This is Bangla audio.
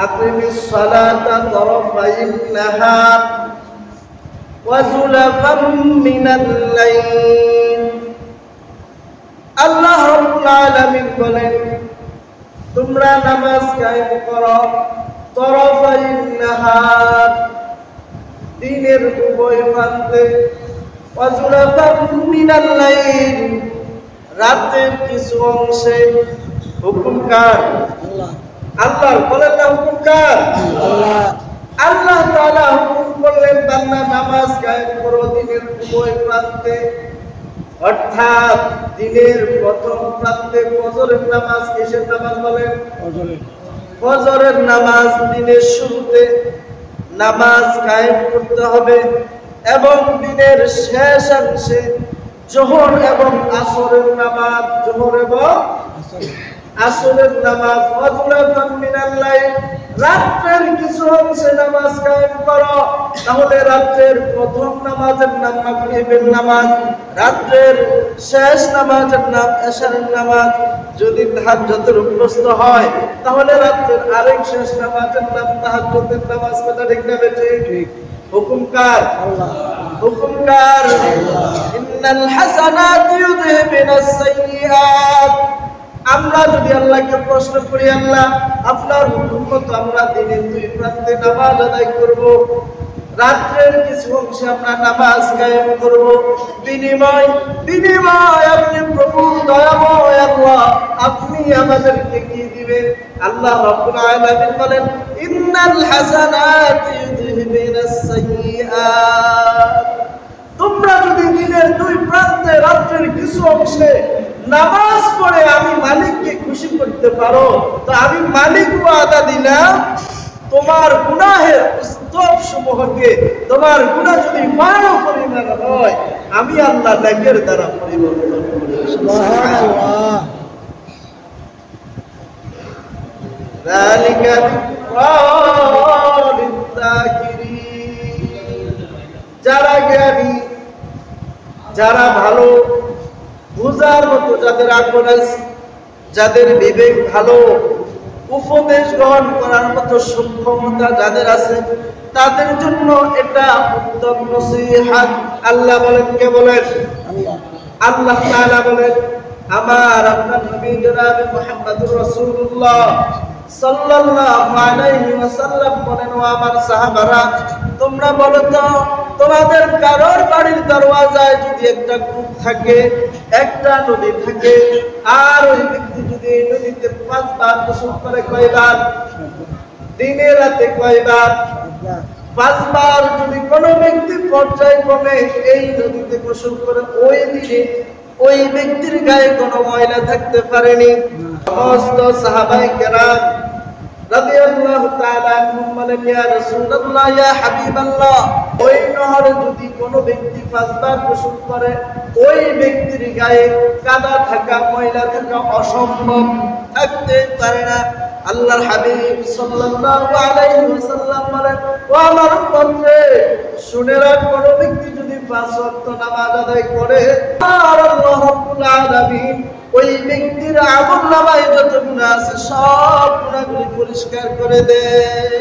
আকিমিস সালাতা তারাফাইন নাহার ওয়া যুলাফাম মিনাল লাইল। আল্লাহ রাব্বুল আলামিন বলেন, তোমরা নামাজ কায়েম করো তারাফাইন নাহার, দিনের উভয় প্রান্তে, ওয়া যুলাফাম মিনাল লাইল, রাতের কিছু অংশে। হুকুম কার? আল্লাহ। আল্লাহর। বলেন না হুকুম কার? আল্লাহ। আল্লাহ তাআলা হুকুম করলেন, বান্দা নামাজ কায়েম করো দিনের উভয় প্রান্তে, অর্থাৎ দিনের প্রথম প্রান্তে ফজরের নামাজ। কিসের নামাজ বলেন? ফজরের নামাজ। দিনের শুরুতে নামাজ কায়েম করতে হবে এবং দিনের শেষাংশে জোহর এবং আসরের নামাজ, জোহর এবং আসরের নামাজ। ওয়াজুলাফাম মিনাল লাইল, রাতের কিছু অংশে নামাজ কায়েম করো। তাহলে রাতের প্রথম নামাজের নাম মাগরিবের নামাজ, রাতের শেষ নামাজের নাম এশারের নামাজ। যদি তাহাজ্জুদের অভ্যস্ত হয় তাহলে রাতের আরেক শেষ নামাজের নাম তাহাজ্জুদের নামাজ। কথা ঠিক না বেঠিক? ঠিক। হুকুম কার? আল্লাহ। হুকুম কার? ইন্নাল হাসানাতি ইউযহিবুনাস সাইয়্যাত। আমরা যদি আল্লাহকে প্রশ্ন করি, আল্লাহ আপনার হুকুম মতো আমরা দিনের দুই প্রান্তে নামাজ আদায় করব, রাত্রের কিছু অংশে আমরা নামাজ কায়েম করব, বিনিময় আপনি প্রভু দয়াময় আল্লাহ, আপনি আমাদেরকে কি দিবেন? আল্লাহ রাব্বুল আলামিন বলেন, ইন্নাল হাসানাতি ইউযহিবুনাস সাইয়্যাত। তোমরা যদি দিনের দুই প্রান্তে রাত্রের কিছু অংশে নামাজ পড়ে আমি মালিককে খুশি করতে পারো, তো আমি মালিক ওয়াদা দিলাম, তোমার গুনাহের স্তর সমূহকে, তোমার গুনাহ যদি মানও পরিমাণ হয়, আমি আল্লাহ নেকের দ্বারা পরিবর্তন করব। সুবহানাল্লাহ। যালিকা বিকরালিল যাকিরিন। যারা জ্ঞানী, যারা ভালো বুঝার মতো, যাদের আকল আছে, যাদের বিবেক ভালো, উপদেশ গ্রহণ করার মতো সক্ষমতা যাদের আছে, তাদের জন্য এটা উত্তম নসিহত। আল্লাহ বলেন, কে বলেন? আল্লাহ তাআলা বলেন, আমার আপনার নবী জনাবে মুহাম্মদুর রাসূলুল্লাহ সাল্লাল্লাহু আলাইহি ওয়াসাল্লাম বলেন, ও আমার সাহাবারা, তোমরা বলো তো, তোমাদের কারোর বাড়ির দরওয়াজায় যদি একটা কূপ থাকে, একটা নদী থাকে, আর ওই ব্যক্তি যদি এই নদীতে 5 বার গোসল করে, কয়বার? দিনে রাতে কয়বার? 5 বার। যদি কোনো ব্যক্তি পর্যায়ক্রমে এই নদীতে গোসল করে, ওই দিনে ওই ব্যক্তির গায়ে কোনো ময়লা থাকতে পারেনি। সমস্ত সাহাবায়ে কেরাম রাদিয়াল্লাহু তাআলা আনহুম বলেন, ইয়া রাসূলুল্লাহ, ইয়া হাবিবাল্লাহ, ওই নহরে যদি কোনো ব্যক্তি 5 বার গোসল করে, ওই ব্যক্তির গায়ে কাদা থাকা, ময়লা থাকা অসম্ভব, থাকতে পারে না। আল্লাহর হাবিব সাল্লাল্লাহু আলাইহি ওয়াসাল্লাম বলেন, ও আমার উম্মতে, শুনে রাখ, কোনো ব্যক্তি যদি 5 ওয়াক্ত নামাজ আদায় করে, আর আল্লাহ রাব্বুল আলামিন ওই ব্যক্তির আমলনামায় যত গুনাহ আছে সব গুনাহগুলি পরিষ্কার করে দেয়।